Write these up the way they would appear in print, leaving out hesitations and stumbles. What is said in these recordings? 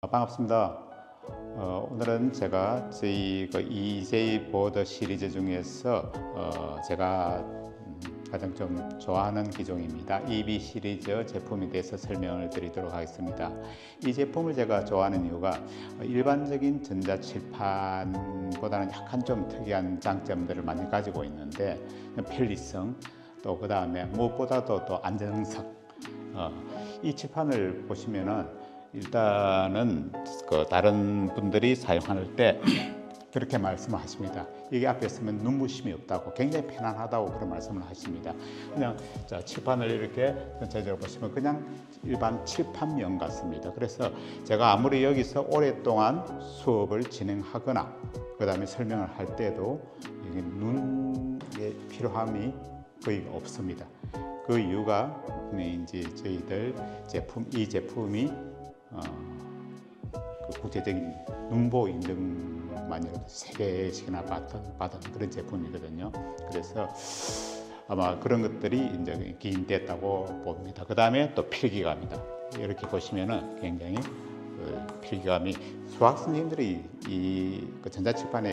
반갑습니다. 오늘은 제가 저희 EJ 보드 시리즈 중에서 제가 가장 좀 좋아하는 기종입니다. EB 시리즈 제품에 대해서 설명을 드리도록 하겠습니다. 이 제품을 제가 좋아하는 이유가 일반적인 전자칠판보다는 약간 좀 특이한 장점들을 많이 가지고 있는데, 편리성, 또 그 다음에 무엇보다도 또 안정성. 이 칠판을 보시면은 일단은 다른 분들이 사용할 때 그렇게 말씀을 하십니다. 이게 앞에 있으면 눈부심이 없다고, 굉장히 편안하다고 그런 말씀을 하십니다. 그냥 칠판을 이렇게 전체적으로 보시면 그냥 일반 칠판면 같습니다. 그래서 제가 아무리 여기서 오랫동안 수업을 진행하거나 그 다음에 설명을 할 때도 이게 눈의 피로함이 거의 없습니다. 그 이유가 이제 저희들 이 제품이 그 국제적인 눈보 인증만이라도 3개씩이나 받은 그런 제품이거든요. 그래서 아마 그런 것들이 이제 기인됐다고 봅니다. 그 다음에 또 필기감이다. 이렇게 보시면은 굉장히 필기감이, 수학선생님들이 그 전자칠판에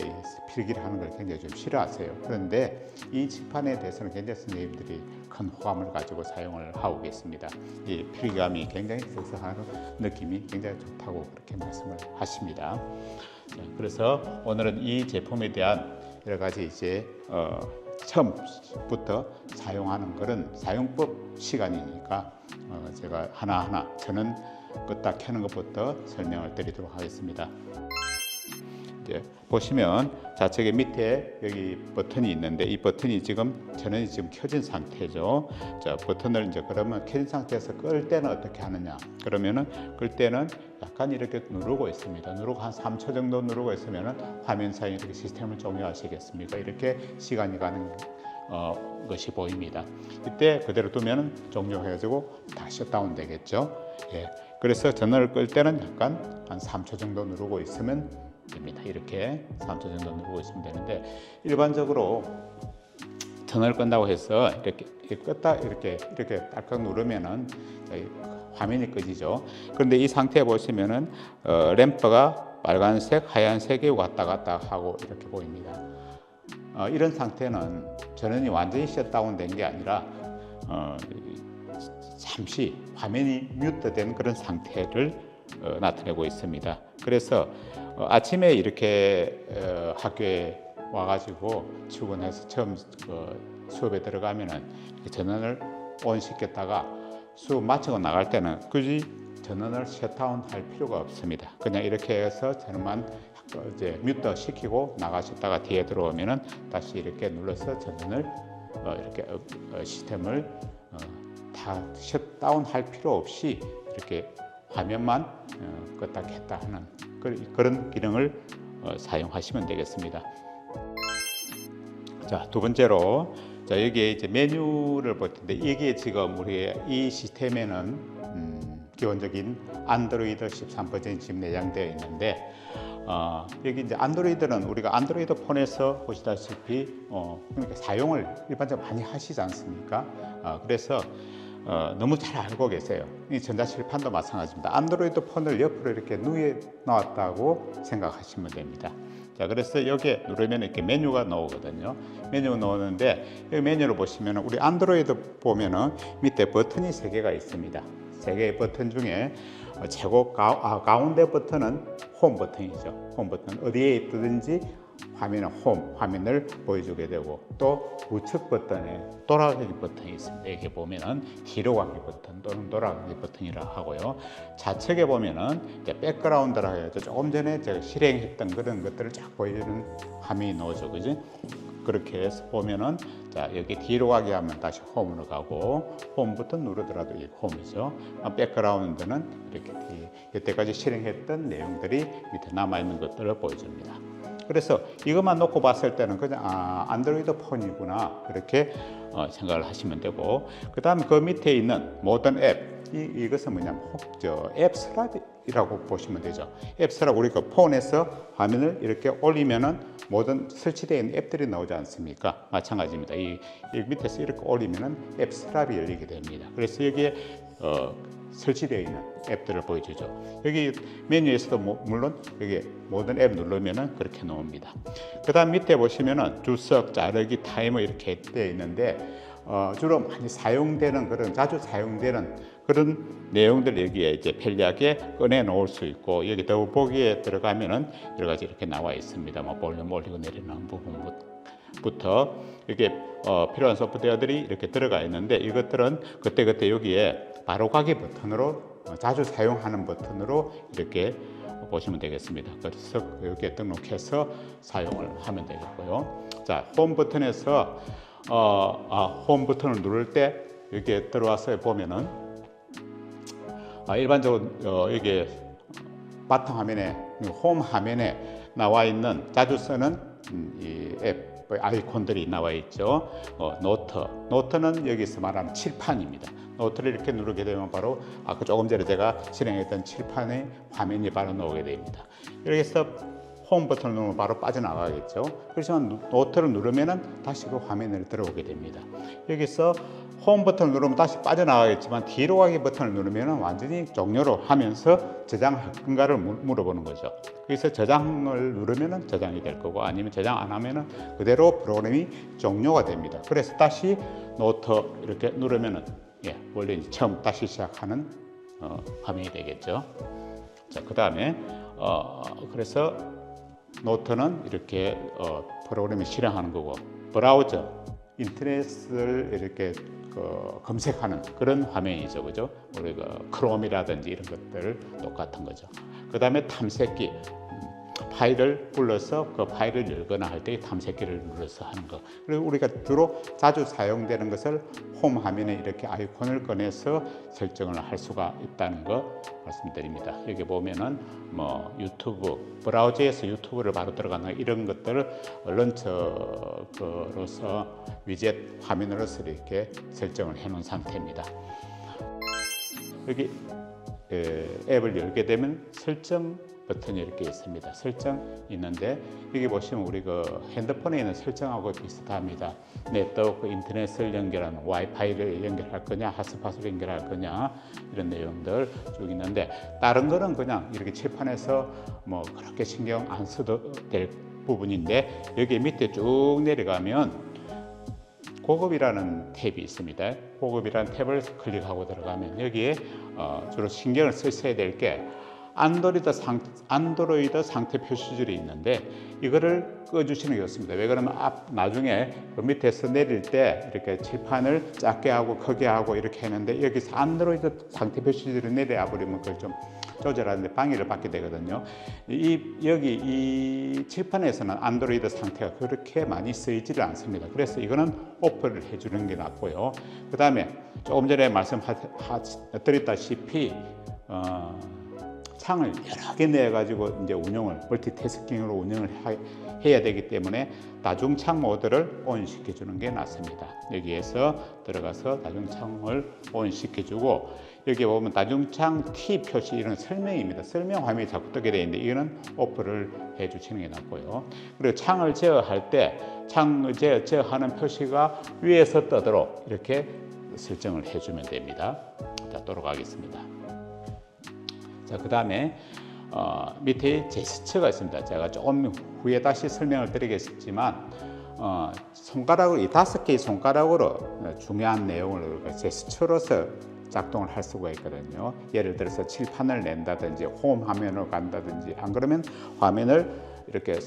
필기를 하는 걸 굉장히 좀 싫어하세요. 그런데 이 칠판에 대해서는 굉장히 선생님들이 큰 호감을 가지고 사용을 하고 계십니다. 이 필기감이 굉장히 쓱쓱한 느낌이 굉장히 좋다고 그렇게 말씀을 하십니다. 그래서 오늘은 이 제품에 대한 여러 가지 이제 처음부터 사용하는 그런 사용법 시간이니까 제가 하나하나 저는 껐다 켜는 것부터 설명을 드리도록 하겠습니다. 이제 보시면 좌측에 밑에 여기 버튼이 있는데, 이 버튼이 지금 전원이 지금 켜진 상태죠. 자, 버튼을 이제 그러면 켜진 상태에서 끌 때는 어떻게 하느냐? 그러면은 끌 때는 약간 이렇게 누르고 있습니다. 누르고 한 3초 정도 누르고 있으면은 화면상에 이렇게 시스템을 종료하시겠습니까? 이렇게 시간이 가는 것이 보입니다. 이때 그대로 두면 종료해가지고 다 셧다운 되겠죠. 예. 그래서 전원을 끌 때는 약간 한 3초 정도 누르고 있으면 됩니다. 이렇게 3초 정도 누르고 있으면 되는데, 일반적으로 전원을 끈다고 해서 이렇게 껐다 이렇게 딱딱 누르면은 화면이 꺼지죠. 그런데 이 상태에 보시면은 램프가 빨간색, 하얀색이 왔다 갔다 하고 이렇게 보입니다. 이런 상태는 전원이 완전히 셧다운 된 게 아니라 잠시 화면이 뮤트된 그런 상태를 나타내고 있습니다. 그래서 아침에 이렇게 학교에 와가지고 출근해서 처음 수업에 들어가면은 전원을 온 시켰다가 수업 마치고 나갈 때는 굳이 전원을 셧다운 할 필요가 없습니다. 그냥 이렇게 해서 전원만 이제 뮤트 시키고 나가셨다가 뒤에 들어오면은 다시 이렇게 눌러서 전원을 이렇게 시스템을 다 셧다운 할 필요 없이 이렇게 화면만 껐다 켰다 하는 그런 기능을 사용하시면 되겠습니다. 자, 두 번째로, 자, 여기에 이제 메뉴를 볼 텐데, 이게 지금 우리 이 시스템에는 기본적인 안드로이드 13 버전이 지금 내장되어 있는데, 여기 이제 안드로이드는 우리가 안드로이드 폰에서 보시다시피 그러니까 사용을 일반적으로 많이 하시지 않습니까? 그래서 너무 잘 알고 계세요. 이 전자칠판도 마찬가지입니다. 안드로이드 폰을 옆으로 이렇게 누워 놨다고 생각하시면 됩니다. 자, 그래서 여기에 누르면 이렇게 메뉴가 나오거든요. 메뉴가 나오는데, 이 메뉴를 보시면 우리 안드로이드 보면은 밑에 버튼이 3개가 있습니다. 3개의 버튼 중에 최고 가운데 버튼은 홈 버튼이죠. 홈 버튼, 어디에 있든지 화면은 화면을 보여주게 되고, 또 우측 버튼에 돌아가기 버튼이 있습니다. 여기 보면은 뒤로 가기 버튼 또는 돌아가기 버튼이라 하고요. 좌측에 보면은 이제 백그라운드라 해서 조금 전에 제가 실행했던 그런 것들을 쫙 보여주는 화면이 나오죠, 그지? 그렇게 해서 보면은, 자, 여기 뒤로 가게 하면 다시 홈으로 가고, 홈 버튼 누르더라도 이게 홈이죠. 백그라운드는 이렇게 여태까지 실행했던 내용들이 밑에 남아있는 것들을 보여줍니다. 그래서 이것만 놓고 봤을 때는 그냥 안드로이드 폰이구나 이렇게 생각을 하시면 되고, 그 다음에 그 밑에 있는 모든 앱, 이것은 뭐냐면 앱 서랍이라고 보시면 되죠. 앱 서랍, 우리가 폰에서 화면을 이렇게 올리면은 모든 설치되어 있는 앱들이 나오지 않습니까? 마찬가지입니다. 이 밑에서 이렇게 올리면은 앱 서랍이 열리게 됩니다. 그래서 여기에 설치되어 있는 앱들을 보여주죠. 여기 메뉴에서도 물론 여기 모든 앱 누르면은 그렇게 나옵니다. 그 다음 밑에 보시면은 주석, 자르기, 타이머 이렇게 되어 있는데 주로 많이 사용되는 자주 사용되는 그런 내용들 여기에 이제 편리하게 꺼내 놓을 수 있고, 여기 더보기에 들어가면은 여러 가지 이렇게 나와 있습니다. 뭐 볼륨 올리고 내리는 부분부터 이게 필요한 소프트웨어들이 이렇게 들어가 있는데, 이것들은 그때그때 여기에 바로가기 버튼으로 자주 사용하는 버튼으로 이렇게 보시면 되겠습니다. 그래서 여기에 등록해서 사용을 하면 되겠고요. 자, 홈 버튼에서 홈 버튼을 누를 때 여기에 들어와서 보면은 일반적으로 여기 바탕 화면에, 홈 화면에 나와 있는 자주 쓰는 이 앱 아이콘들이 나와 있죠. 노트는 여기서 말하는 칠판입니다. 노트를 이렇게 누르게 되면 바로 아까 조금 전에 제가 실행했던 칠판의 화면이 바로 나오게 됩니다. 이렇게 해서 홈 버튼을 누르면 바로 빠져나가겠죠. 그렇지만 노트를 누르면 다시 그 화면으로 들어오게 됩니다. 여기서 홈 버튼을 누르면 다시 빠져나가겠지만 뒤로 가기 버튼을 누르면 완전히 종료를 하면서 저장할 건가를 물어보는 거죠. 그래서 저장을 누르면 저장이 될 거고, 아니면 저장 안 하면 그대로 프로그램이 종료가 됩니다. 그래서 다시 노트 이렇게 누르면 원래 처음 다시 시작하는 화면이 되겠죠. 자, 그 다음에 그래서 노트는 이렇게 프로그램이 실행하는 거고, 브라우저, 인터넷을 이렇게 검색하는 그런 화면이죠, 그죠? 우리가 크롬이라든지 이런 것들 똑같은 거죠. 그 다음에 탐색기, 파일을 불러서 그 파일을 열거나 할 때 탐색기를 눌러서 하는 거. 그리고 우리가 주로 자주 사용되는 것을 홈 화면에 이렇게 아이콘을 꺼내서 설정을 할 수가 있다는 거 말씀드립니다. 여기 보면은 뭐 유튜브, 브라우저에서 유튜브를 바로 들어가는 이런 것들을 런처로서 위젯 화면으로서 이렇게 설정을 해 놓은 상태입니다. 여기 앱을 열게 되면 설정 버튼이 이렇게 있습니다. 설정 있는데, 여기 보시면 우리 핸드폰에 있는 설정하고 비슷합니다. 네트워크, 인터넷을 연결하는, 와이파이를 연결할 거냐, 핫스팟을 연결할 거냐, 이런 내용들 쭉 있는데, 다른 거는 그냥 이렇게 칠판에서 뭐 그렇게 신경 안 써도 될 부분인데, 여기 밑에 쭉 내려가면 고급이라는 탭이 있습니다. 고급이라는 탭을 클릭하고 들어가면 여기에 주로 신경을 써야 될 게 안드로이드 상태 표시줄이 있는데, 이거를 꺼주시는 게 좋습니다. 왜 그러면 나중에 그 밑에서 내릴 때 이렇게 칠판을 작게 하고 크게 하고 이렇게 했는데, 여기서 안드로이드 상태 표시줄이 내려와 버리면 그걸 좀 조절하는데 방해를 받게 되거든요. 여기 이 칠판에서는 안드로이드 상태가 그렇게 많이 쓰이지를 않습니다. 그래서 이거는 오프를 해주는 게 낫고요. 그 다음에 조금 전에 말씀드렸다시피 창을 여러 개 내 가지고 이제 멀티태스킹으로 운영을 해야 되기 때문에 다중창 모드를 온 시켜주는 게 낫습니다. 여기에서 들어가서 다중창을 온 시켜주고, 여기 보면 다중창 T 표시, 이런 설명입니다. 설명 화면이 자꾸 뜨게 되어 있는데 이거는 오프를 해주시는 게 낫고요. 그리고 창을 제어할 때 창을 제어하는 표시가 위에서 뜨도록 이렇게 설정을 해주면 됩니다. 자, 돌아가겠습니다. 자, 그 다음에 밑에 제스처가 있습니다. 제가 조금 후에 다시 설명을 드리겠지만, 손가락으로, 이 5개의 손가락으로 중요한 내용을 제스처로서 작동을 할 수가 있거든요. 예를 들어서 칠판을 낸다든지 홈 화면으로 간다든지, 안 그러면 화면을 이렇게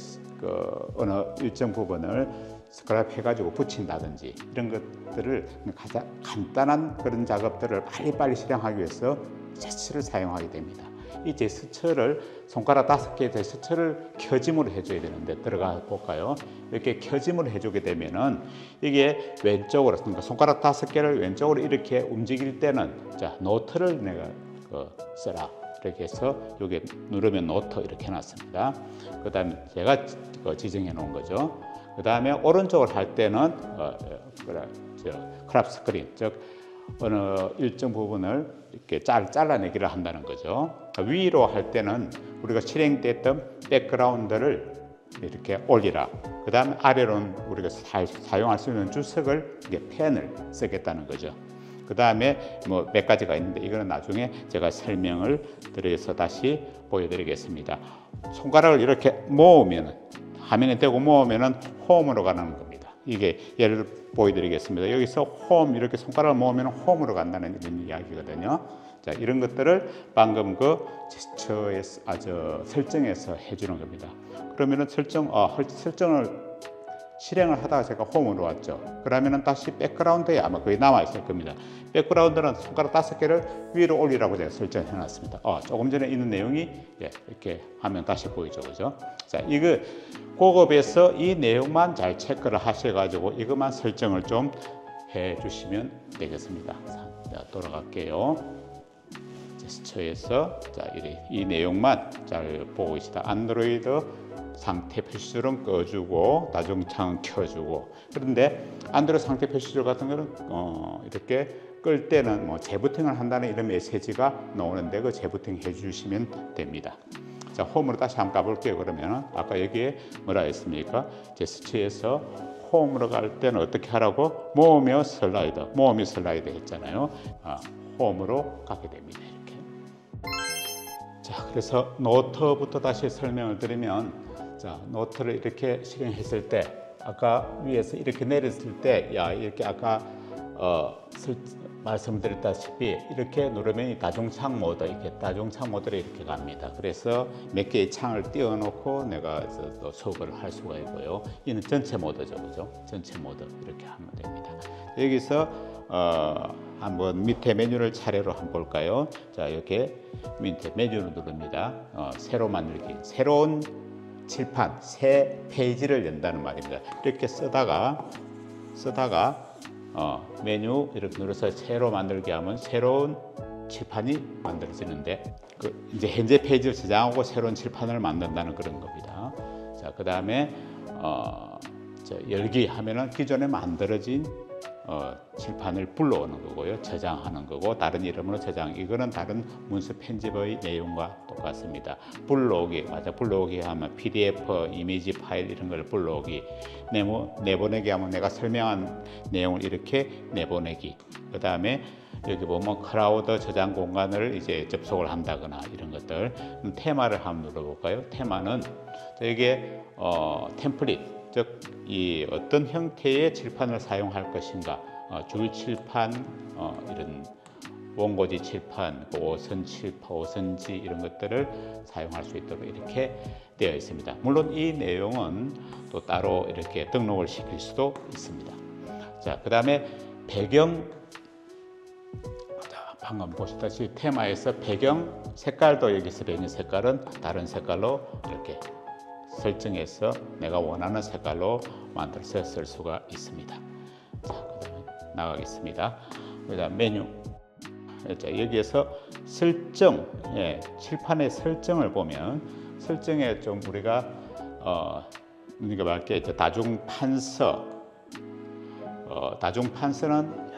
어느 일정 부분을 스크랩 해가지고 붙인다든지, 이런 것들을 가장 간단한 그런 작업들을 빨리빨리 실행하기 위해서 제스처를 사용하게 됩니다. 이 제스처를, 손가락 5개의 제스처를 켜짐으로 해줘야 되는데, 들어가 볼까요? 이렇게 켜짐으로 해주게 되면은 이게 왼쪽으로, 그러니까 손가락 5개를 왼쪽으로 이렇게 움직일 때는, 자, 노트를 내가 써라, 이렇게 해서 여기 누르면 노트 이렇게 해놨습니다. 그 다음에 제가 지정해 놓은 거죠. 그 다음에 오른쪽을 할 때는 크랍 스크린, 즉 어느 일정 부분을 이렇게 잘라내기를 한다는 거죠. 위로 할 때는 우리가 실행됐던 백그라운드를 이렇게 올리라. 그 다음에 아래로는 우리가 사용할 수 있는 주석을, 펜을 쓰겠다는 거죠. 그 다음에 뭐 몇 가지가 있는데 이거는 나중에 제가 설명을 드려서 다시 보여드리겠습니다. 손가락을 이렇게 모으면 화면에 대고 모으면은 홈으로 가는 겁니다. 이게 예를 보여드리겠습니다. 여기서 홈 이렇게 손가락을 모으면 홈으로 간다는 이런 이야기거든요. 자, 이런 것들을 방금 그 제스처에서 설정에서 해주는 겁니다. 그러면은 설정을 실행을 하다가 제가 홈으로 왔죠. 그러면은 다시 백그라운드에 아마 거의 남아 있을 겁니다. 백그라운드는 손가락 5개를 위로 올리라고 제가 설정해 놨습니다. 조금 전에 있는 내용이 이렇게 하면 다시 보이죠, 그죠? 자, 이거 고급에서 이 내용만 잘 체크를 하셔가지고 이것만 설정을 좀 해주시면 되겠습니다. 자, 돌아갈게요. 제스처에서 이 내용만 잘 보고 계시다. 안드로이드 상태 표시줄은 꺼주고 다중창은 켜주고. 그런데 안드로이드 상태 표시줄 같은 거는 이렇게 끌 때는 뭐 재부팅을 한다는 이런 메시지가 나오는데 그 재부팅 해주시면 됩니다. 자, 홈으로 다시 한번 가볼게요. 그러면 아까 여기에 뭐라 했습니까? 제스처에서 홈으로 갈 때는 어떻게 하라고? 모으며 슬라이드 했잖아요. 홈으로 가게 됩니다. 이렇게. 자, 그래서 노트부터 다시 설명을 드리면, 자, 노트를 이렇게 실행했을 때, 아까 위에서 이렇게 내렸을 때, 이렇게 아까 말씀드렸다시피 이렇게 누르면 이 다중창 모드, 이렇게 다중창 모드로 이렇게 갑니다. 그래서 몇 개의 창을 띄워놓고 내가 또 수업을 할 수가 있고요. 이는 전체 모드죠, 그죠? 전체 모드 이렇게 하면 됩니다. 여기서 한번 밑에 메뉴를 차례로 한번 볼까요? 자, 이렇게 밑에 메뉴를 누릅니다. 새로 만들기, 새로운 칠판, 새 페이지를 연다는 말입니다. 이렇게 쓰다가 메뉴 이렇게 눌러서 새로 만들기 하면 새로운 칠판이 만들어지는데 이제 현재 페이지를 저장하고 새로운 칠판을 만든다는 그런 겁니다. 자, 그 다음에 열기 하면은 기존에 만들어진 칠판을 불러오는 거고요. 저장하는 거고, 다른 이름으로 저장. 이거는 다른 문서 편집의 내용과 똑같습니다. 불러오기, 불러오기 하면 PDF, 이미지 파일 이런 걸 불러오기. 내보내기 하면 내가 설명한 내용을 이렇게 내보내기. 그 다음에 여기 보면 클라우드 저장 공간을 이제 접속을 한다거나 이런 것들. 테마를 한번 눌러볼까요? 테마는 이게 템플릿, 즉 이 어떤 형태의 칠판을 사용할 것인가, 줄 칠판, 이런 원고지 칠판, 5선 칠판, 5선지 이런 것들을 사용할 수 있도록 이렇게 되어 있습니다. 물론 이 내용은 또 따로 이렇게 등록을 시킬 수도 있습니다. 자, 그 다음에 배경, 방금 보셨다시피 테마에서 배경 색깔도 여기서 배경 색깔은 다른 색깔로 이렇게 설정해서 내가 원하는 색깔로 만들어서 쓸 수가 있습니다. 자, 그다음에 나가겠습니다. 그다음 메뉴. 자, 여기에서 설정, 칠판의 설정을 보면 설정에 좀 우리가 우리가 말게 다중판서, 다중판서는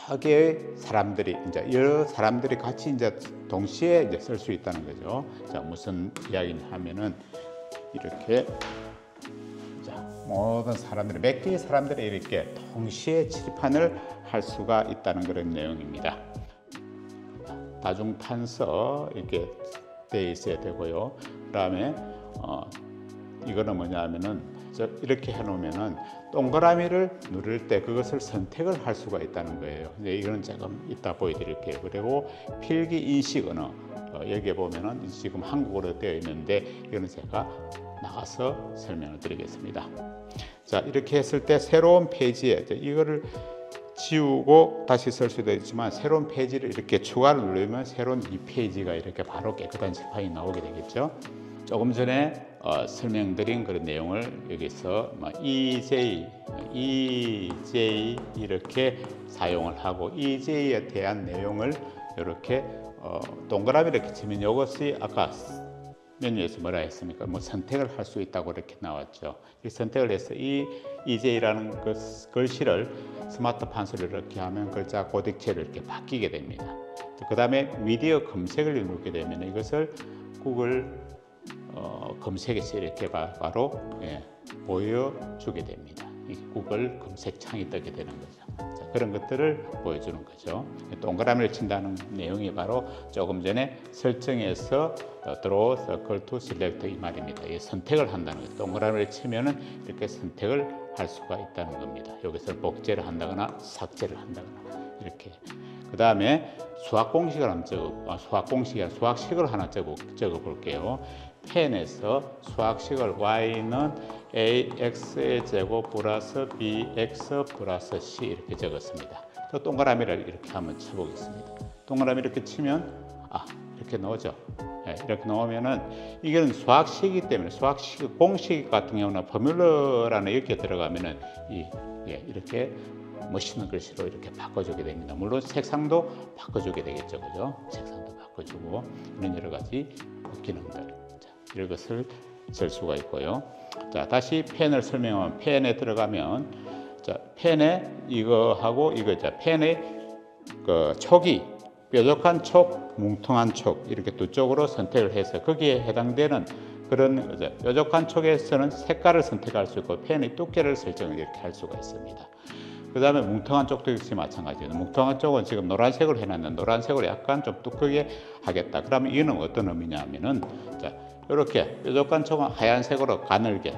여러 개의 사람들이 여러 사람들이 같이 동시에 쓸 수 있다는 거죠. 자, 무슨 이야기냐 하면은 이렇게 모든 사람들이 몇 개의 사람들이 이렇게 동시에 칠판을 할 수가 있다는 그런 내용입니다. 다중판서 이렇게 돼 있어야 되고요. 그다음에 이거는 뭐냐면은 이렇게 해놓으면은 동그라미를 누를 때 그것을 선택을 할 수가 있다는 거예요. 이거는 조금 이따 보여드릴게요. 그리고 필기 인식 언어, 여기에 보면은 지금 한국어로 되어 있는데 이거는 제가 나가서 설명을 드리겠습니다. 자, 이렇게 했을 때 새로운 페이지에 이거를 지우고 다시 쓸 수도 있지만 새로운 페이지를 이렇게 추가를 누르면 새로운 이 페이지가 이렇게 바로 깨끗한 칠판이 나오게 되겠죠. 조금 전에 설명드린 그런 내용을 여기서 EJ 이렇게 사용을 하고 EJ에 대한 내용을 이렇게 동그라미 이렇게 치면 이것이 아까 메뉴에서 뭐라 했습니까? 선택을 할 수 있다고 이렇게 나왔죠. 이 선택을 해서 이 EJ라는 그 글씨를 스마트 판서로 이렇게 하면 글자 고딕체로 이렇게 바뀌게 됩니다. 그 다음에 미디어 검색을 누르게 되면 이것을 구글 검색에서 이렇게 바로 보여주게 됩니다. 이 구글 검색창이 뜨게 되는 거죠. 자, 그런 것들을 보여주는 거죠. 동그라미를 친다는 내용이 바로 조금 전에 설정에서 Draw Circle to Select 이 말입니다. 이 선택을 한다는 거죠. 동그라미를 치면은 이렇게 선택을 할 수가 있다는 겁니다. 여기서 복제를 한다거나 삭제를 한다거나 이렇게. 그 다음에 수학 공식을 한번 수학식을 하나 적어 볼게요. 펜에서 수학식을 y는 ax의 제곱 플러스 bx 플러스 c 이렇게 적었습니다. 또 동그라미를 이렇게 한번 쳐보겠습니다. 동그라미 이렇게 치면 이렇게 나오죠. 이렇게 나오면은 이게는 수학식이기 때문에 수학식 공식 같은 경우는 포뮬러라는 여기에 들어가면은 이렇게 멋있는 글씨로 이렇게 바꿔주게 됩니다. 물론 색상도 바꿔주게 되겠죠, 그죠? 색상도 바꿔주고 이런 여러 가지 기능들, 이런 것을 쓸 수가 있고요. 자, 다시 펜을 설명하면 펜에 들어가면 펜에 이거하고 펜의 그 촉이 뾰족한 촉, 뭉텅한 촉 이렇게 두 쪽으로 선택을 해서 거기에 해당되는 그런 뾰족한 촉에서는 색깔을 선택할 수 있고 펜의 두께를 설정을 이렇게 할 수가 있습니다. 그 다음에 뭉텅한 쪽도 역시 마찬가지예요. 뭉텅한 쪽은 지금 노란색으로 해놨는데 노란색으로 약간 좀 두껍게 하겠다. 그러면 이는 어떤 의미냐 하면은 이렇게 뾰족한 쪽은 하얀색으로 가늘게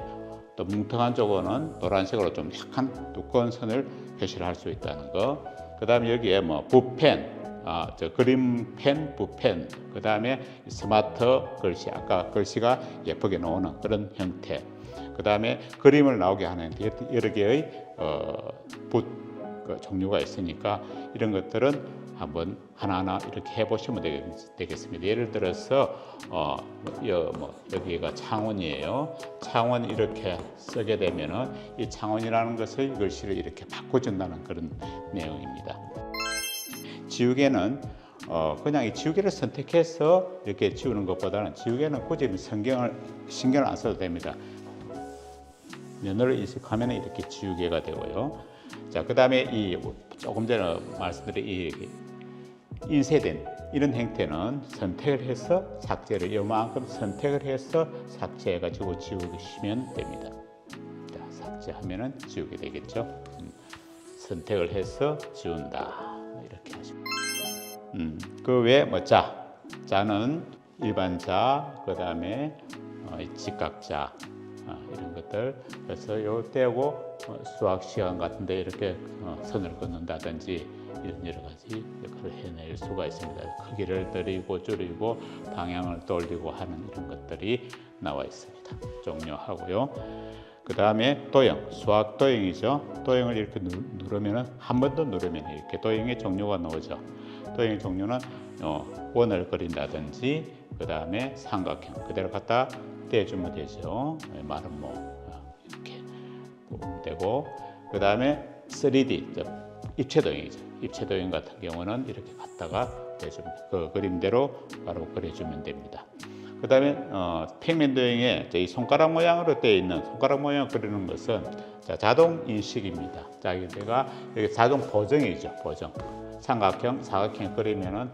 또 뭉텅한 쪽은 노란색으로 좀 약간 두꺼운 선을 표시를 할 수 있다는 거. 그 다음에 여기에 뭐 붓펜, 그림펜, 붓펜, 그 다음에 스마트 글씨, 아까 글씨가 예쁘게 나오는 그런 형태. 그 다음에 그림을 나오게 하는 여러 개의 붓 종류가 있으니까 이런 것들은 한번 하나하나 이렇게 해보시면 되겠습니다. 예를 들어서 여기가 창원이에요. 창원 이렇게 쓰게 되면은 이 창원이라는 것을 글씨를 이렇게 바꿔준다는 그런 내용입니다. 지우개는 그냥 이 지우개를 선택해서 이렇게 지우는 것보다는 지우개는 굳이 신경을 안 써도 됩니다. 면허를 인식하면 이렇게 지우개가 되고요. 자, 그 다음에 조금 전에 말씀드린 이 인쇄된 이런 형태는 선택을 해서 삭제를 이만큼 선택을 해서 삭제해가지고 지우시면 됩니다. 자, 삭제하면은 지우게 되겠죠. 선택을 해서 지운다 이렇게 하시면. 그 외에 자는 일반 자, 그 다음에 직각자. 이런 것들 그래서 요 떼고 수학 시간 같은데 이렇게 선을 긋는다든지 이런 여러 가지 역할을 해낼 수가 있습니다. 크기를 늘리고 줄이고 방향을 돌리고 하는 이런 것들이 나와 있습니다. 종료하고요. 그 다음에 도형, 수학 도형이죠. 도형을 이렇게 누르면은 한 번 더 누르면 이렇게 도형의 종류가 나오죠. 도형의 종류는 원을 그린다든지 그 다음에 삼각형 그대로 갖다 떼주면 되죠. 마른 모 이렇게 보면 되고 그 다음에 3D 입체도형이죠. 입체도형 같은 경우는 이렇게 갖다가 떼주면 그 그림대로 바로 그려주면 됩니다. 그 다음에 평면 도형에 이 손가락 모양으로 되어 있는 손가락 모양 그리는 것은 자동 인식입니다. 자, 내가 여기 자동 보정이죠. 보정. 삼각형, 사각형 그리면은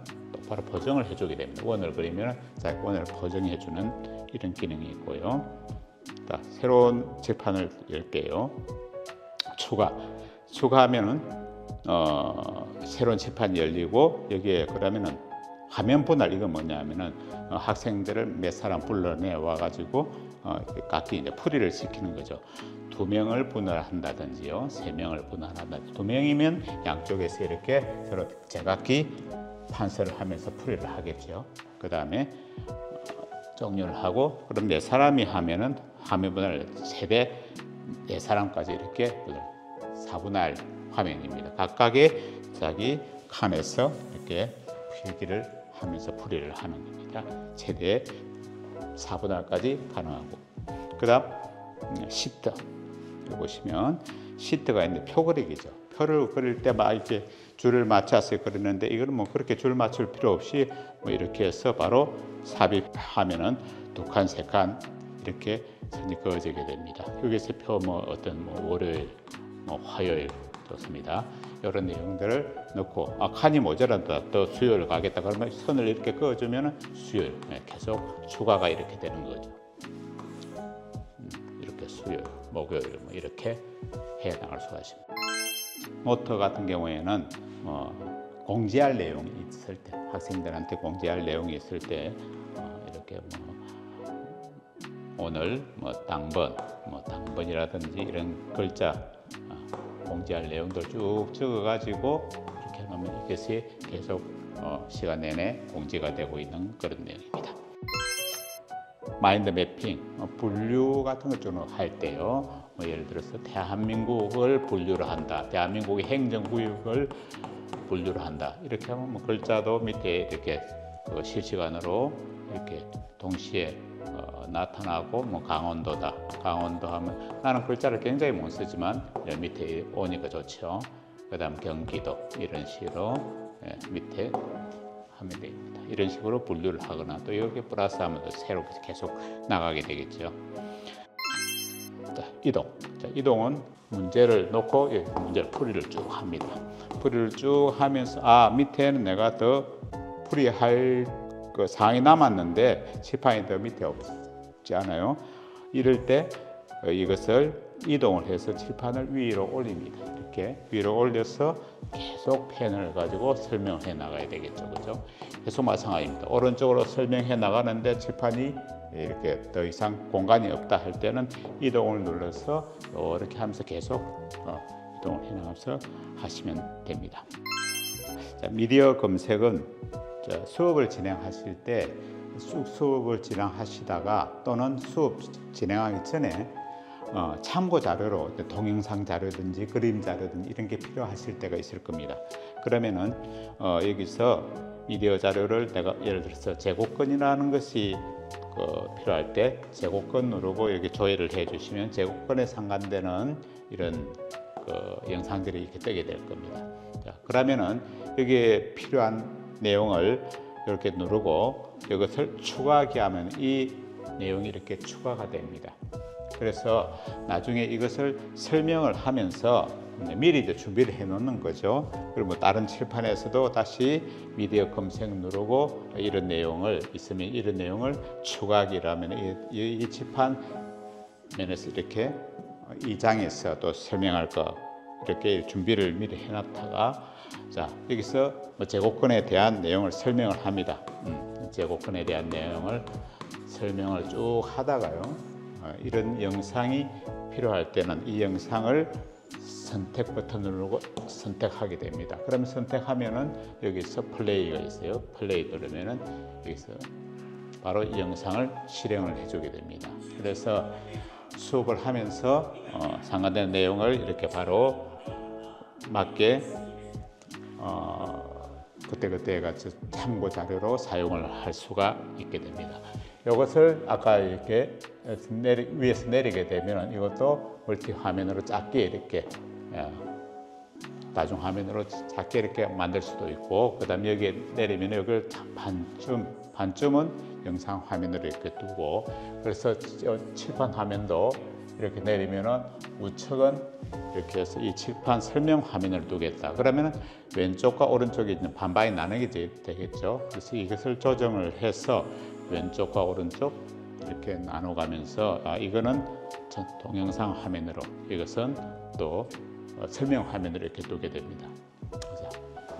바로 보정을 해주게 됩니다. 원을 그리면 원을 보정해주는 이런 기능이 있고요. 자, 새로운 칠판을 열게요. 추가하면은 새로운 칠판이 열리고 여기에 그러면은 화면 분할 이거 뭐냐면은 학생들을 몇 사람 불러내 와가지고 각기 이제 풀이를 시키는 거죠. 2명을 분할한다든지요, 3명을 분할한다든지 2명이면 양쪽에서 이렇게 서로 제각기 판서를 하면서 풀이를 하겠죠. 그 다음에 종료를 하고 그럼 4사람이 하면은 화면 분할 세대 4사람까지 이렇게 4분할 화면입니다. 각각의 자기 칸에서 이렇게 필기를 하면서 풀이를 하는 겁니다. 최대 4분할까지 가능하고 그 다음 시트 보시면 시트가 있는데 표 그리기죠. 표를 그릴 때 막 이렇게 줄을 맞춰서 그리는데 이거는 뭐 그렇게 줄 맞출 필요 없이 뭐 이렇게 해서 바로 삽입하면은 2칸, 3칸 이렇게 선이 그어지게 됩니다. 여기서 표 어떤 월요일, 화요일 좋습니다. 이런 내용들을 넣고 칸이 모자란다 또 수요일 가겠다 그러면 선을 이렇게 그어주면은 수요일 계속 추가가 이렇게 되는 거죠. 이렇게 수요일. 목요일 뭐 이렇게 해 나갈 수가 있습니다. 노트 같은 경우에는 공지할 내용이 있을 때, 학생들한테 공지할 내용이 있을 때 이렇게 오늘 당번이라든지 이런 글자 공지할 내용들 쭉 적어가지고 이렇게 하면 이것이 계속 시간 내내 공지가 되고 있는 그런 내용입니다. 마인드 매핑, 분류 같은 것 좀 할 때요. 예를 들어서 대한민국을 분류를 한다. 대한민국의 행정구역을 분류를 한다. 이렇게 하면 글자도 밑에 이렇게 실시간으로 이렇게 동시에 나타나고 강원도다. 강원도 하면 나는 글자를 굉장히 못 쓰지만 밑에 오니까 좋죠. 그다음 경기도 이런 식으로 밑에 하면 됩니다. 이런 식으로 분류를 하거나 또 여기 플러스하면 또 새롭게 계속 나가게 되겠죠. 자, 이동. 자, 이동은 문제를 놓고 문제를 풀이를 쭉 합니다. 풀이를 쭉 하면서 밑에는 내가 더 풀이할 그 사항이 남았는데 칠판이 더 밑에 없지 않아요. 이럴 때 이것을 이동을 해서 칠판을 위로 올립니다. 이렇게 위로 올려서 계속 펜을 가지고 설명해 나가야 되겠죠. 그죠? 계속 마찬가지입니다. 오른쪽으로 설명해 나가는데 칠판이 이렇게 더 이상 공간이 없다 할 때는 이동을 눌러서 이렇게 하면서 계속 이동을 해 나가면서 하시면 됩니다. 자, 미디어 검색은 수업을 진행하실 때 수업을 진행하시다가 또는 수업 진행하기 전에 참고 자료로 동영상 자료든지 그림 자료든지 이런 게 필요하실 때가 있을 겁니다. 그러면은 여기서 미디어 자료를 내가 예를 들어서 제공권이라는 것이 필요할 때 제공권 누르고 여기 조회를 해주시면 제공권에 상관되는 이런 영상들이 이렇게 뜨게 될 겁니다. 자, 그러면은 여기에 필요한 내용을 이렇게 누르고 이것을 추가하기 하면 이 내용이 이렇게 추가가 됩니다. 그래서 나중에 이것을 설명을 하면서 미리 이제 준비를 해 놓는 거죠. 그리고 다른 칠판에서도 다시 미디어 검색 누르고 이런 내용을 있으면 이런 내용을 추가하기라면 이 칠판 면에서 이렇게 이 장에서 또 설명할 거 이렇게 준비를 미리 해놨다가 자 여기서 제공권에 대한 내용을 설명을 합니다. 제공권에 대한 내용을 설명을 쭉 하다가요. 이런 영상이 필요할 때는 이 영상을 선택 버튼을 누르고 선택하게 됩니다. 그러면 선택하면은 여기서 플레이가 있어요. 플레이 누르면은 여기서 바로 이 영상을 실행을 해주게 됩니다. 그래서 수업을 하면서 상관되는 내용을 이렇게 바로 맞게 그때그때 같이 참고 자료로 사용을 할 수가 있게 됩니다. 이것을 아까 이렇게 위에서 내리게 되면 이것도 멀티 화면으로 작게 이렇게 다중 화면으로 작게 이렇게 만들 수도 있고 그다음 여기에 내리면 여기를 반쯤은 영상 화면으로 이렇게 두고 그래서 칠판 화면도 이렇게 내리면은 우측은 이렇게 해서 이 칠판 설명 화면을 두겠다. 그러면 왼쪽과 오른쪽이 있는 반반이 나누게 되겠죠. 그래서 이것을 조정을 해서 왼쪽과 오른쪽 이렇게 나눠가면서 이거는 동영상 화면으로 이것은 또 설명 화면으로 이렇게 두게 됩니다. 자,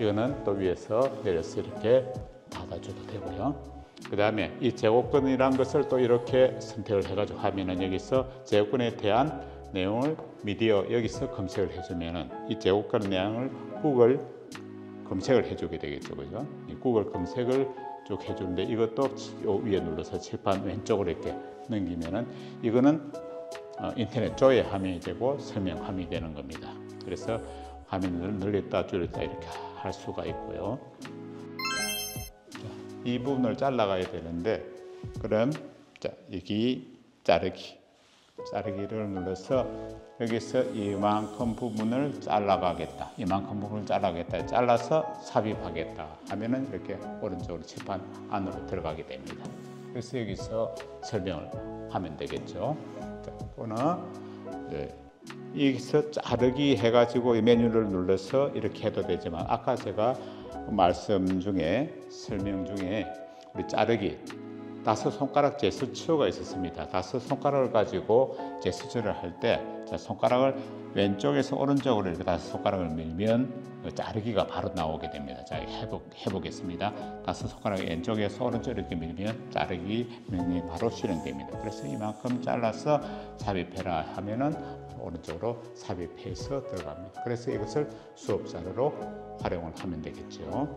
이거는 또 위에서 내려서 이렇게 닫아줘도 되고요. 그 다음에 이 제공권이란 것을 또 이렇게 선택을 해가지고 하면은 여기서 제공권에 대한 내용을 미디어 여기서 검색을 해주면은 이 제공권 내용을 구글 검색을 해주게 되겠죠, 그죠? 이 구글 검색을 쭉 해주는데 이것도 요 위에 눌러서 칠판 왼쪽으로 이렇게 넘기면은 이거는 인터넷 조회 화면이 되고 설명 화면이 되는 겁니다. 그래서 화면을 늘렸다 줄였다 이렇게 할 수가 있고요. 이 부분을 잘라가야 되는데 그럼 자, 여기 자르기를 눌러서 여기서 이만큼 부분을 잘라가겠다. 이만큼 부분을 잘라겠다. 잘라서 삽입하겠다 하면은 이렇게 오른쪽으로 칠판 안으로 들어가게 됩니다. 그래서 여기서 설명을 하면 되겠죠. 자, 또는 여기서 자르기 해가지고 이 메뉴를 눌러서 이렇게 해도 되지만 아까 제가 말씀 중에 설명 중에 우리 자르기 다섯 손가락 제스처가 있었습니다. 다섯 손가락을 가지고 제스처를 할 때 손가락을 왼쪽에서 오른쪽으로 이렇게 다섯 손가락을 밀면 자르기가 바로 나오게 됩니다. 자, 해보겠습니다. 다섯 손가락 왼쪽에서 오른쪽으로 이렇게 밀면 자르기 명령이 바로 실행됩니다. 그래서 이만큼 잘라서 삽입해라 하면은 오른쪽으로 삽입해서 들어갑니다. 그래서 이것을 수업 자료로 활용을 하면 되겠죠.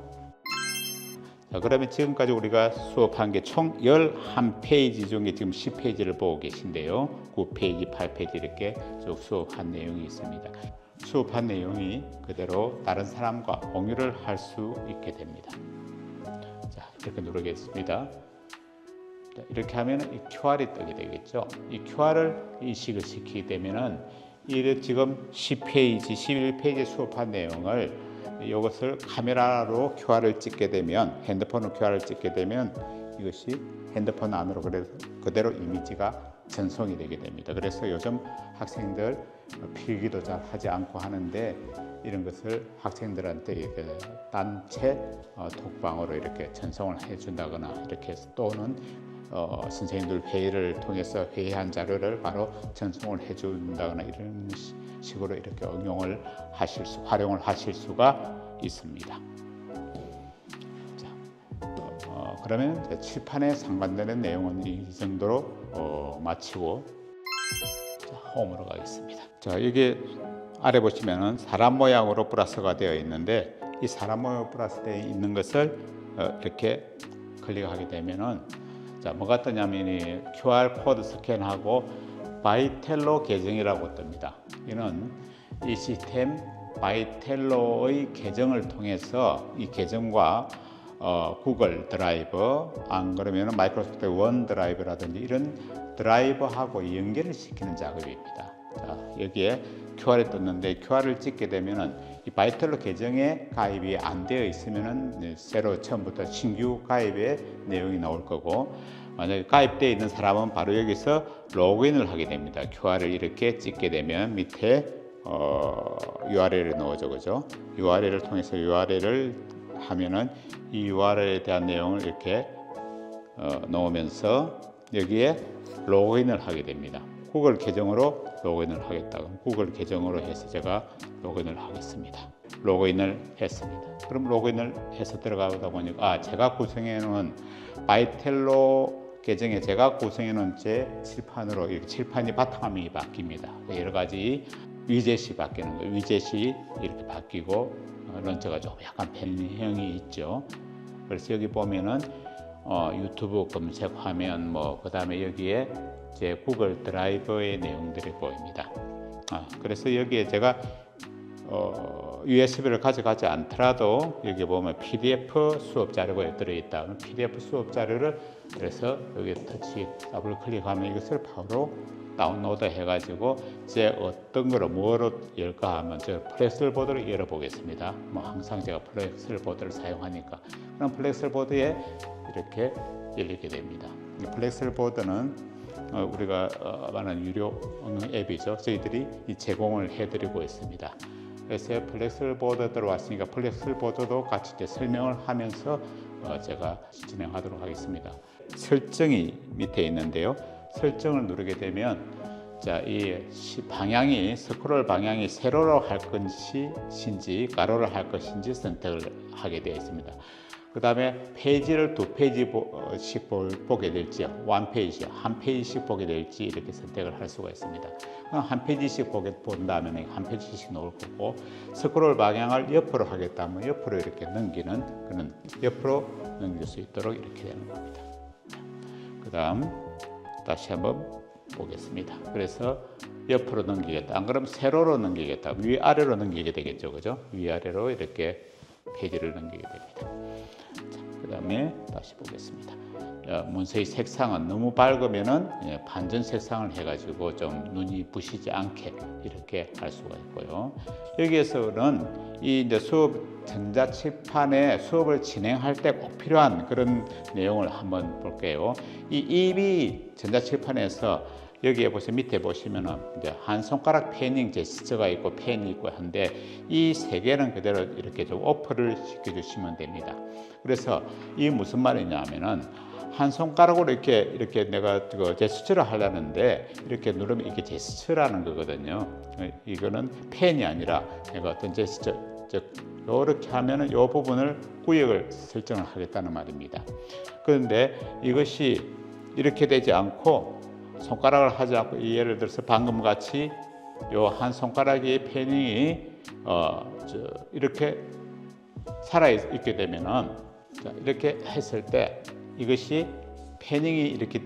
자, 그러면 지금까지 우리가 수업한 게 총 11페이지 중에 지금 10페이지를 보고 계신데요. 9페이지, 8페이지 이렇게 쭉 수업한 내용이 있습니다. 수업한 내용이 그대로 다른 사람과 공유를 할 수 있게 됩니다. 자, 이렇게 누르겠습니다. 자, 이렇게 하면 이 QR이 뜨게 되겠죠. 이 QR을 인식을 시키게 되면은 이 지금 10페이지, 11페이지 수업한 내용을 이것을 카메라로 QR을 찍게 되면, 핸드폰으로 QR을 찍게 되면 이것이 핸드폰 안으로 그대로 이미지가 전송이 되게 됩니다. 그래서 요즘 학생들 필기도 잘 하지 않고 하는데 이런 것을 학생들한테 이렇게 단체 톡방으로 이렇게 전송을 해준다거나 이렇게 해서 또는 선생님들 회의를 통해서 회의한 자료를 바로 전송을 해준다거나 이런 식으로 이렇게 응용을 활용을 하실 수가 있습니다. 자, 그러면 칠판에 상반되는 내용은 이 정도로 마치고 자, 홈으로 가겠습니다. 자, 이게 아래 보시면은 사람 모양으로 플러스가 되어 있는데 이 사람 모양 플러스 되어 있는 것을 이렇게 클릭하게 되면은 자, 뭐가 뜨냐면 이 QR 코드 스캔하고 바이텔로 계정이라고 뜹니다. 이는 이 시스템 바이텔로의 계정을 통해서 이 계정과 구글 드라이브, 안 그러면 마이크로소프트 원 드라이브라든지 이런 드라이브하고 연결을 시키는 작업입니다. 자, 여기에 QR이 떴는데 QR을 찍게 되면은 이 바이텔로 계정에 가입이 안 되어 있으면은 새로 처음부터 신규 가입의 내용이 나올 거고, 만약에 가입되어 있는 사람은 바로 여기서 로그인을 하게 됩니다. QR을 이렇게 찍게 되면 밑에 URL을 넣어줘, 그죠? URL을 통해서 URL을 하면은 이 URL에 대한 내용을 이렇게 넣으면서 여기에 로그인을 하게 됩니다. 구글 계정으로 로그인을 하겠다. 그럼 구글 계정으로 해서 제가 로그인을 하겠습니다. 로그인을 했습니다. 그럼 로그인을 해서 들어가다 보니까 제가 구성해 놓은 바이텔로 계정에 제가 구성해 놓은 제 칠판으로 이렇게 칠판이 바탕화면이 바뀝니다. 여러 가지 위젯이 바뀌는 거예요. 위젯이 이렇게 바뀌고 런처가 좀 약간 변형이 있죠. 그래서 여기 보면은 유튜브 검색 화면 그 다음에 여기에 제 구글 드라이브의 내용들이 보입니다. 그래서 여기에 제가 USB를 가져가지 않더라도 여기 보면 PDF 수업 자료가 들어있다. PDF 수업 자료를 그래서 여기 터치 더블 클릭하면 이것을 바로 다운로드 해가지고 제 어떤 거로 뭐로 열까 하면 저 플렉스를 보드를 열어보겠습니다. 항상 제가 플렉스를 보드를 사용하니까 그럼 플렉스를 보드에 이렇게 열리게 됩니다. 이 플렉스를 보드는 우리가 많은 유료 앱이죠. 저희들이 제공을 해드리고 있습니다. 그래서 플렉스를 보드 들어왔으니까 플렉스를 보드도 같이 이제 설명을 하면서 제가 진행하도록 하겠습니다. 설정이 밑에 있는데요. 설정을 누르게 되면 자, 이 방향이 스크롤 방향이 세로로 할 것인지 가로로 할 것인지 선택을 하게 되어 있습니다. 그 다음에 페이지를 두 페이지씩 보게 될지, 한 페이지씩 보게 될지 이렇게 선택을 할 수가 있습니다. 한 페이지씩 본다면 한 페이지씩 나올 거고, 스크롤 방향을 옆으로 하겠다면 옆으로 이렇게 넘기는 그런 옆으로 넘길 수 있도록 이렇게 되는 겁니다. 그 다음 다시 한번 보겠습니다. 그래서 옆으로 넘기겠다. 안 그러면 세로로 넘기겠다. 위아래로 넘기게 되겠죠. 그죠? 위아래로 이렇게 페이지를 넘기게 됩니다. 그 다음에 다시 보겠습니다. 문서의 색상은 너무 밝으면은 반전 색상을 해가지고 좀 눈이 부시지 않게 이렇게 할 수가 있고요. 여기에서는 이 이제 수업 전자칠판에 수업을 진행할 때 꼭 필요한 그런 내용을 한번 볼게요. 이 EB 전자칠판에서 여기에 보세요. 밑에 보시면은 이제 한 손가락 패닝 제스처가 있고 펜이 있고 한데 이 세 개는 그대로 이렇게 좀 오프를 시켜주시면 됩니다. 그래서 이 무슨 말이냐면은 한 손가락으로 이렇게 내가 제스처를 하려는데 이렇게 누르면 이게 제스처라는 거거든요. 이거는 펜이 아니라 내가 어떤 제스처, 즉 이렇게 하면은 이 부분을 구역을 설정을 하겠다는 말입니다. 그런데 이것이 이렇게 되지 않고 손가락을 하지 않고 예를 들어서 방금 같이 요 한 손가락의 패닝이 이렇게 살아 있게 되면은 이렇게 했을 때 이것이 패닝이 이렇게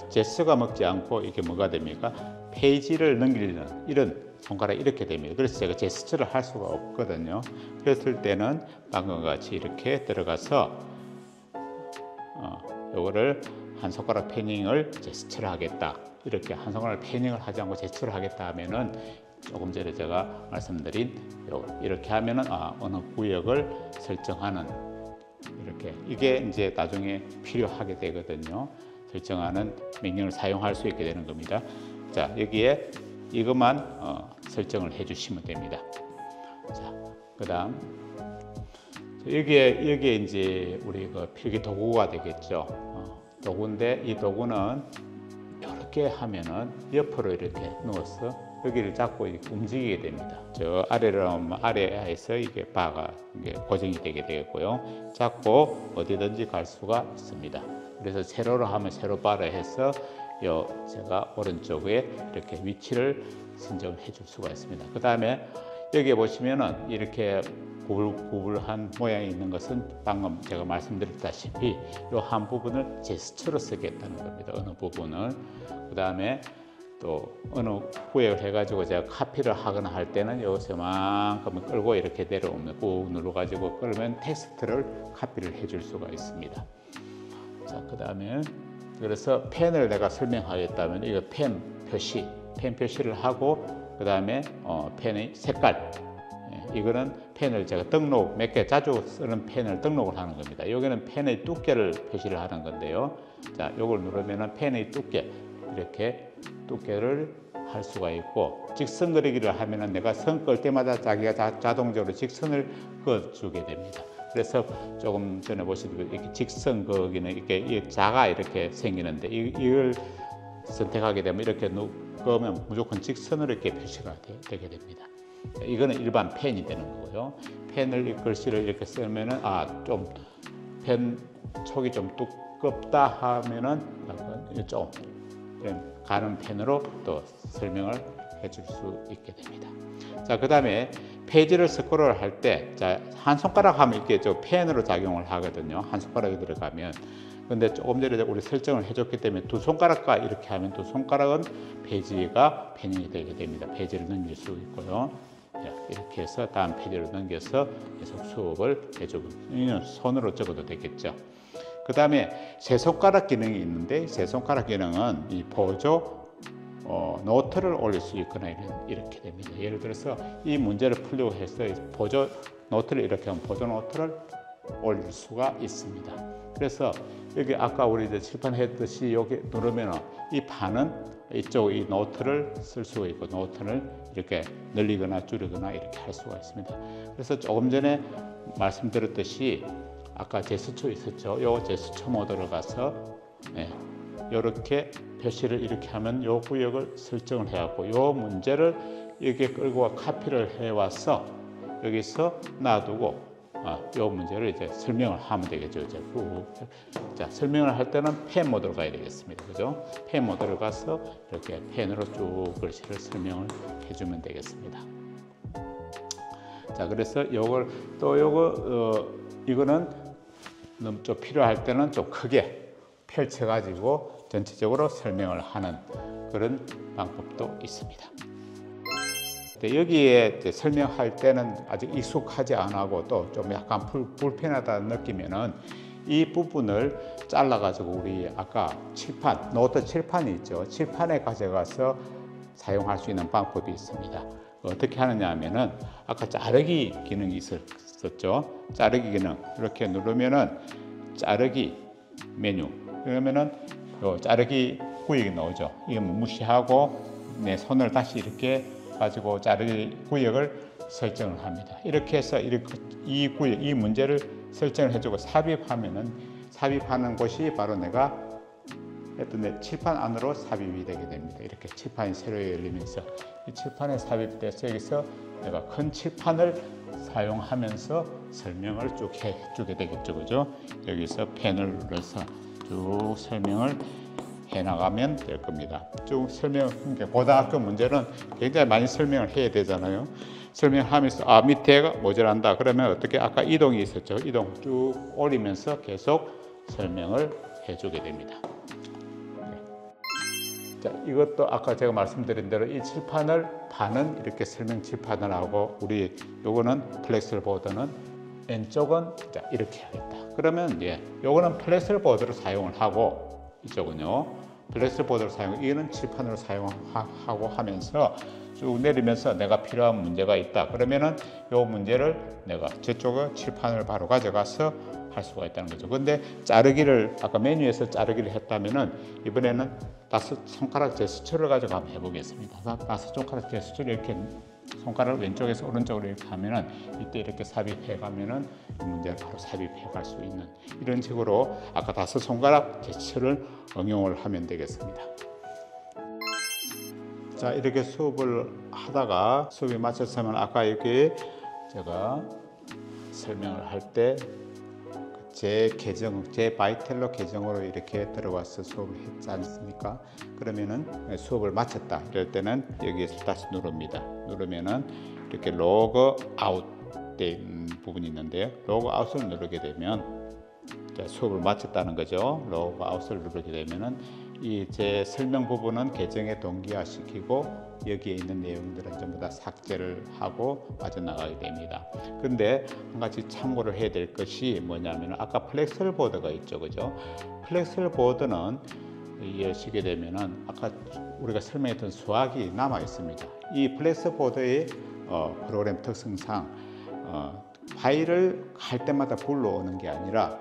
제스가 먹지 않고 이게 뭐가 됩니까? 페이지를 넘기는 이런 손가락이 이렇게 됩니다. 그래서 제가 제스처를 할 수가 없거든요. 그랬을 때는 방금 같이 이렇게 들어가서 요거를 한 손가락 패닝을 제스처를 하겠다. 이렇게 한 손가락 패닝을 하지 않고 제스처를 하겠다 하면은 조금 전에 제가 말씀드린 이렇게 하면은 어느 구역을 설정하는 이렇게 이게 이제 나중에 필요하게 되거든요. 설정하는 명령을 사용할 수 있게 되는 겁니다. 자, 여기에 이것만 설정을 해 주시면 됩니다. 자, 그다음 여기에 이제 우리 필기 도구가 되겠죠. 도구인데 이 도구는 이렇게 하면은 옆으로 이렇게 누워서 여기를 잡고 움직이게 됩니다. 저 아래로 하면 아래에서 이게 바가 고정이 되게 되겠고요. 잡고 어디든지 갈 수가 있습니다. 그래서 세로로 하면 세로 바를 해서 제가 오른쪽에 이렇게 위치를 선정을 해줄 수가 있습니다. 그 다음에 여기 보시면은 이렇게 구불한 모양이 있는 것은 방금 제가 말씀드렸다시피 이 한 부분을 제스처로 쓰겠다는 겁니다. 어느 부분을. 그 다음에 또 어느 구역을 해가지고 제가 카피를 하거나 할 때는 여기서만큼 끌고 이렇게 내려오면 꾹 눌러가지고 끌면 텍스트를 카피를 해줄 수가 있습니다. 자, 그 다음에 그래서 펜을 내가 설명하겠다면 이거 펜 표시를 하고 그 다음에 펜의 색깔 이거는 펜을 제가 등록 몇 개 자주 쓰는 펜을 등록을 하는 겁니다. 여기는 펜의 두께를 표시를 하는 건데요. 자, 요걸 누르면은 펜의 두께 이렇게 두께를 할 수가 있고 직선 그리기를 하면은 내가 선 끌 때마다 자기가 자동적으로 직선을 그어주게 됩니다. 그래서 조금 전에 보시듯이 이렇게 직선 그기는 이렇게 자가 이렇게 생기는데 이걸 선택하게 되면 이렇게 그으면 무조건 직선으로 이렇게 표시가 되게 됩니다. 이거는 일반 펜이 되는 거고요. 펜을 글씨를 이렇게 쓰면은 좀 펜 촉이 좀 두껍다 하면은 좀 가는 펜으로 또 설명을 해줄 수 있게 됩니다. 자, 그 다음에 페이지를 스크롤 할 때, 한 손가락 하면 이렇게 펜으로 작용을 하거든요. 한 손가락이 들어가면. 근데 조금 전에 우리 설정을 해줬기 때문에 두 손가락과 이렇게 하면 두 손가락은 페이지가 패닝이 되게 됩니다. 페이지를 넘길 수 있고요. 이렇게 해서 다음 페이지로 넘겨서 계속 수업을 해주고, 손으로 적어도 되겠죠. 그 다음에 세 손가락 기능이 있는데 세 손가락 기능은 이 보조 노트를 올릴 수 있거나 이렇게 됩니다. 예를 들어서 이 문제를 풀려고 해서 보조 노트를 이렇게 하면 보조 노트를 올릴 수가 있습니다. 그래서 여기 아까 우리 칠판했듯이 여기 누르면 이 판은 이쪽 이 노트를 쓸 수가 있고 노트를 이렇게 늘리거나 줄이거나 이렇게 할 수가 있습니다. 그래서 조금 전에 말씀드렸듯이 아까 제스처 있었죠. 요 제스처 모드로 가서 이렇게 표시를 이렇게 하면 요 구역을 설정을 해갖고 요 문제를 이렇게 끌고 카피를 해와서 여기서 놔두고 요 문제를 이제 설명을 하면 되겠죠. 이제 자, 설명을 할 때는 펜 모드로 가야 되겠습니다. 그죠? 펜 모드로 가서 이렇게 펜으로 쭉 글씨를 설명을 해주면 되겠습니다. 자, 그래서 요걸 또 이거는 좀 필요할 때는 좀 크게 펼쳐가지고 전체적으로 설명을 하는 그런 방법도 있습니다. 여기에 설명할 때는 아직 익숙하지 않고 또 좀 약간 불편하다 느끼면은 이 부분을 잘라가지고 우리 아까 칠판, 노트 칠판이 있죠. 칠판에 가져가서 사용할 수 있는 방법이 있습니다. 어떻게 하느냐 하면은 아까 자르기 기능이 있었죠. 자르기 기능 이렇게 누르면은 자르기 메뉴 그러면은 요 자르기 구역이 나오죠. 이거 무시하고 내 손을 다시 이렇게 가지고 자르기 구역을 설정을 합니다. 이렇게 해서 이 구역, 이 문제를 설정을 해주고 삽입하면은 삽입하는 곳이 바로 내가 했던 내 칠판 안으로 삽입이 되게 됩니다. 이렇게 칠판이 새로 열리면서 이 칠판에 삽입돼서 여기서 내가 큰 칠판을 사용하면서 설명을 쭉 해주게 되겠죠, 그죠? 여기서 펜을 눌러서 쭉 설명을 해나가면 될 겁니다. 쭉 고등학교 문제는 굉장히 많이 설명을 해야 되잖아요. 설명하면서 밑에가 모자란다 그러면 어떻게 아까 이동이 있었죠. 이동 쭉 올리면서 계속 설명을 해주게 됩니다. 자, 이것도 아까 제가 말씀드린 대로 이 칠판을 반은 이렇게 설명 칠판을 하고 우리 요거는 플렉스를 보드는 왼쪽은 자, 이렇게 하겠다. 그러면 요거는 플렉스를 보드로 사용을 하고 이쪽은요 플렉스 보드를 사용, 이거는 칠판으로 사용하고 하면서 쭉 내리면서 내가 필요한 문제가 있다. 그러면은 요 문제를 내가 저쪽에 칠판을 바로 가져가서 할 수가 있다는 거죠. 근데 자르기를 아까 메뉴에서 자르기를 했다면은 이번에는 5손가락 제스처를 가지고 한번 해보겠습니다. 5손가락 제스처를 이렇게 손가락을 왼쪽에서 오른쪽으로 이렇게 하면은 이때 이렇게 삽입해 가면은 이 문제를 바로 삽입해 갈 수 있는 이런 식으로 아까 5손가락 제스처를 응용을 하면 되겠습니다. 자, 이렇게 수업을 하다가 수업이 마쳤으면 아까 이렇게 제가 설명을 할 때 제 계정, 제 바이텔러 계정으로 이렇게 들어와서 수업을 했지 않습니까? 그러면은 수업을 마쳤다 이럴 때는 여기에서 다시 누릅니다. 누르면은 이렇게 로그 아웃 된 부분이 있는데요. 로그 아웃을 누르게 되면 수업을 마쳤다는 거죠. 로그 아웃을 누르게 되면은 이 제 설명 부분은 계정에 동기화시키고 여기에 있는 내용들은 전부 다 삭제를 하고 빠져나가게 됩니다. 근데 한 가지 참고를 해야 될 것이 뭐냐면 아까 플렉셀 보드가 있죠, 그죠? 플렉셀 보드는 이해하시게 되면은 아까 우리가 설명했던 수학이 남아 있습니다. 이 플렉셀 보드의 프로그램 특성상 파일을 할 때마다 불러오는 게 아니라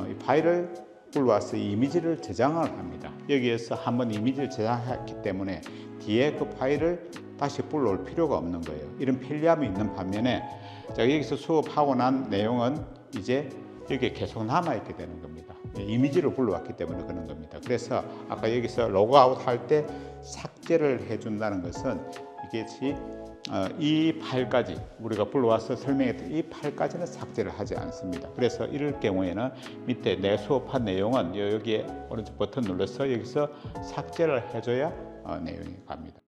이 파일을 불러와서 이미지를 저장을 합니다. 여기에서 한번 이미지를 저장했기 때문에 뒤에 그 파일을 다시 불러올 필요가 없는 거예요. 이런 편리함이 있는 반면에 여기서 수업하고 난 내용은 이제 여기에 계속 남아있게 되는 겁니다. 이미지를 불러왔기 때문에 그런 겁니다. 그래서 아까 여기서 로그아웃 할 때 삭제를 해준다는 것은 이게 이 파일까지 우리가 불러와서 설명했던 이 파일까지는 삭제를 하지 않습니다. 그래서 이럴 경우에는 밑에 내 수업한 내용은 여기에 오른쪽 버튼 눌러서 여기서 삭제를 해줘야 내용이 갑니다.